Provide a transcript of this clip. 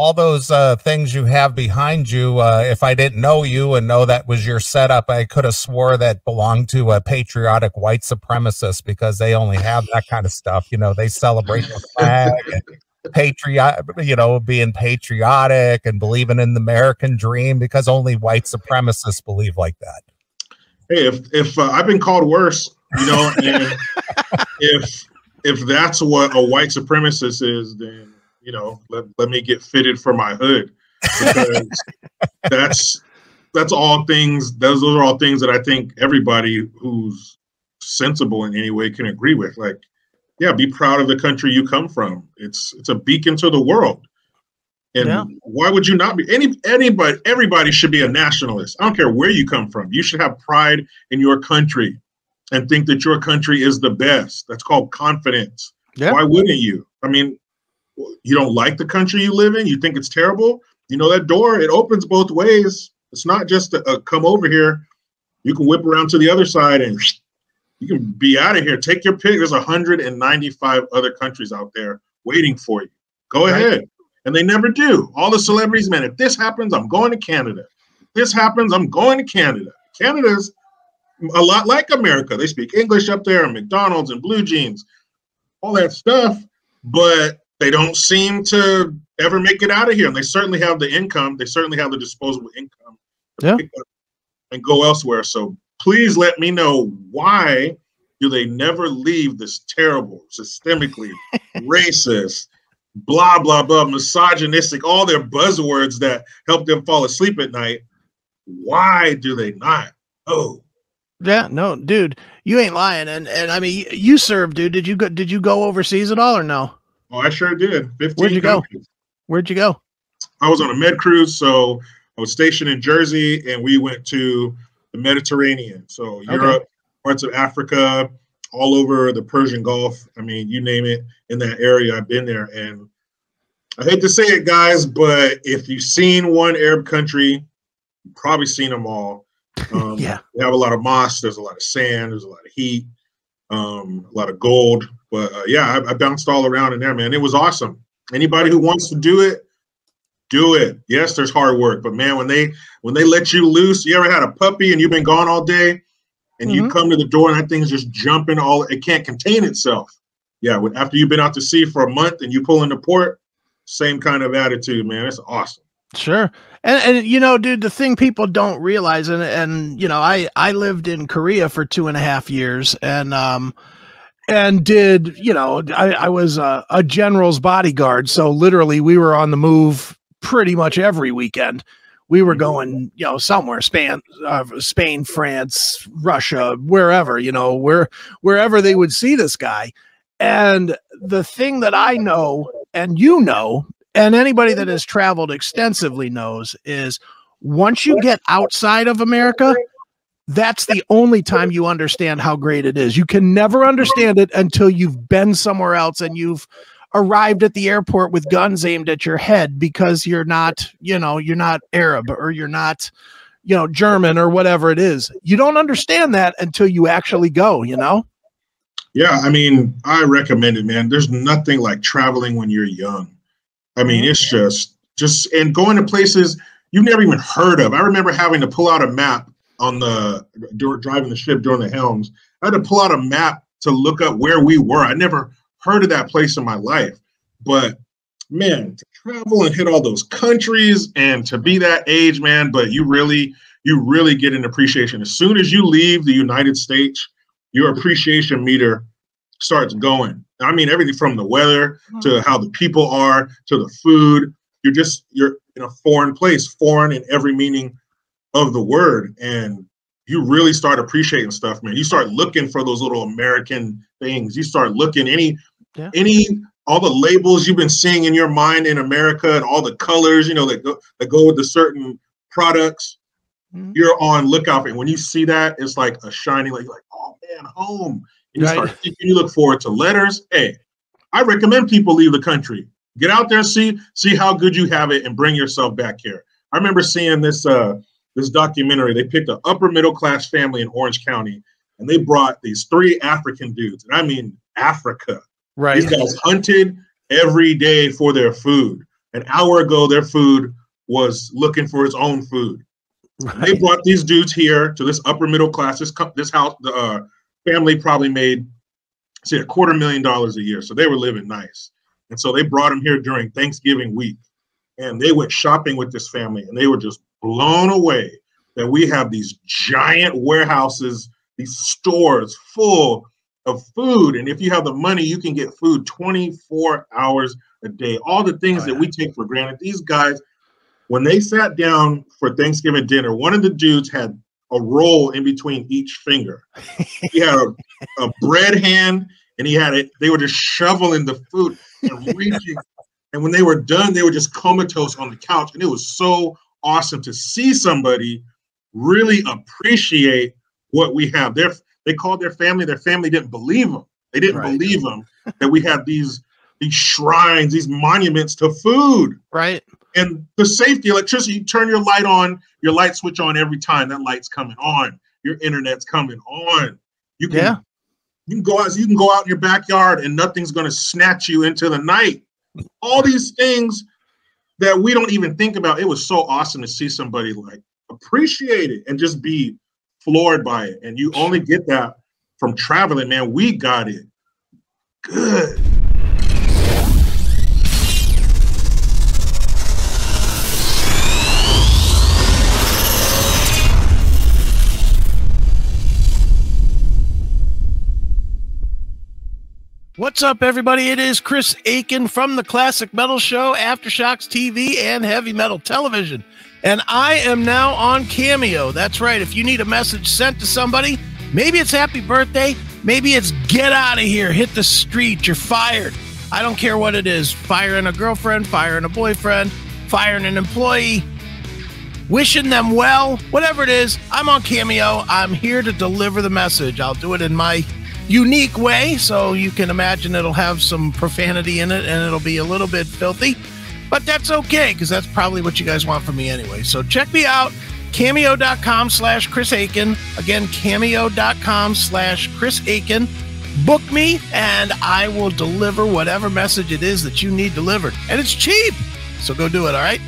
all those things you have behind you, if I didn't know you and know that was your setup, I could have swore that belonged to a patriotic white supremacist, because they only have that kind of stuff. You know, they celebrate the flag and being patriotic and believing in the American dream, because only white supremacists believe like that. Hey, if I've been called worse, and if that's what a white supremacist is, then let me get fitted for my hood, because that's all things. Those are all things that I think everybody who's sensible in any way can agree with. Like, yeah, be proud of the country you come from. It's a beacon to the world. And why would you not be? Everybody should be a nationalist. I don't care where you come from. You should have pride in your country and think that your country is the best. That's called confidence. Yeah. Why wouldn't you? I mean, you don't like the country you live in? You think it's terrible? That door, it opens both ways. It's not just a come over here. You can whip around to the other side and you can be out of here. Take your pick. There's 195 other countries out there waiting for you. Go ahead. And they never do. All the celebrities, man, if this happens, I'm going to Canada. If this happens, I'm going to Canada. Canada's a lot like America. They speak English up there, and McDonald's and blue jeans, all that stuff. But they don't seem to ever make it out of here. And they certainly have the income. They certainly have the disposable income to pick up and go elsewhere. So please let me know, why do they never leave this terrible, systemically racist, blah, blah, blah, misogynistic, all their buzzwords that help them fall asleep at night? Why do they not? Oh. Yeah, no, dude, you ain't lying. And I mean, you served, dude. Did you go overseas at all or no? Oh, I sure did. 15 Where'd you countries. go? Where'd you go? I was on a med cruise, so I was stationed in Jersey, and we went to the Mediterranean. So Europe, parts of Africa, all over the Persian Gulf. I mean, you name it, in that area, I've been there. And I hate to say it, guys, but if you've seen one Arab country, you've probably seen them all. Yeah. They have a lot of mosques. There's a lot of sand. There's a lot of heat, a lot of gold. But yeah, I bounced all around in there, man. It was awesome. Anybody who wants to do it, do it. Yes, there's hard work, but man, when they let you loose, you ever had a puppy and you've been gone all day, and you come to the door and that thing's just jumping it can't contain itself. Yeah, after you've been out to sea for a month and you pull into port, same kind of attitude, man. It's awesome. Sure. And dude, the thing people don't realize, and I lived in Korea for 2.5 years, and did, I was a general's bodyguard. So literally we were on the move pretty much every weekend. We were going, somewhere, Spain, France, Russia, wherever, wherever they would see this guy. And the thing that I know, and and anybody that has traveled extensively knows, is once you get outside of America, that's the only time you understand how great it is. You can never understand it until you've been somewhere else and you've arrived at the airport with guns aimed at your head because you're not Arab, or you're not, German, or whatever it is. You don't understand that until you actually go, Yeah, I mean, I recommend it, man. There's nothing like traveling when you're young. I mean, it's just and going to places you've never even heard of. I remember having to pull out a map driving the ship during the helms. I had to pull out a map to look up where we were. I never heard of that place in my life. But man, to travel and hit all those countries and to be that age, man, but you really get an appreciation. As soon as you leave the United States, your appreciation meter starts going. I mean, everything from the weather to how the people are to the food. You're in a foreign place, foreign in every meaning of the word. And you really start appreciating stuff, man. You start looking for those little American things. You start looking all the labels you've been seeing in your mind in America, and all the colors, that go with the certain products. You're on lookout for it. When you see that, it's like a shining light. You're like, oh man, home. And you look forward to letters. Hey, I recommend people leave the country. Get out there and see how good you have it, and bring yourself back here. I remember seeing this documentary. They picked an upper middle class family in Orange County, and they brought these 3 African dudes. And I mean, Africa. Right. These guys hunted every day for their food. an hour ago, their food was looking for its own food. Right. They brought these dudes here to this upper middle class. This house, the family probably made, say, $250,000 a year. So they were living nice. And so they brought them here during Thanksgiving week. And they went shopping with this family, and they were just blown away that we have these giant warehouses, these stores full of food. And if you have the money, you can get food 24 hours a day. All the things that we take for granted. These guys, when they sat down for Thanksgiving dinner, one of the dudes had a roll in between each finger. He had a bread hand, and he had it. They were just shoveling the food and reaching. And when they were done, they were just comatose on the couch. And it was so awesome to see somebody really appreciate what we have. They called their family. Their family didn't believe them. They didn't believe them that we have these shrines, these monuments to food. Right. And the safety, electricity, you turn your light on, your light switch on every time that light's coming on. Your internet's coming on. You can go out in your backyard and nothing's going to snatch you into the night. All these things that we don't even think about. It was so awesome to see somebody like appreciate it and just be floored by it. And you only get that from traveling, man. We got it good. What's up, everybody? It is Chris Aiken from the Classic Metal Show, Aftershocks TV, and Heavy Metal Television. And I am now on Cameo. That's right. If you need a message sent to somebody, maybe it's happy birthday, maybe it's get out of here, hit the street, you're fired. I don't care what it is. Firing a girlfriend, firing a boyfriend, firing an employee, wishing them well, whatever it is, I'm on Cameo. I'm here to deliver the message. I'll do it in my unique way, so you can imagine it'll have some profanity in it and it'll be a little bit filthy, but that's okay because that's probably what you guys want from me anyway. So check me out, cameo.com/Chris Aiken. Again, cameo.com/Chris Aiken. Book me and I will deliver whatever message it is that you need delivered, and it's cheap, so go do it. All right.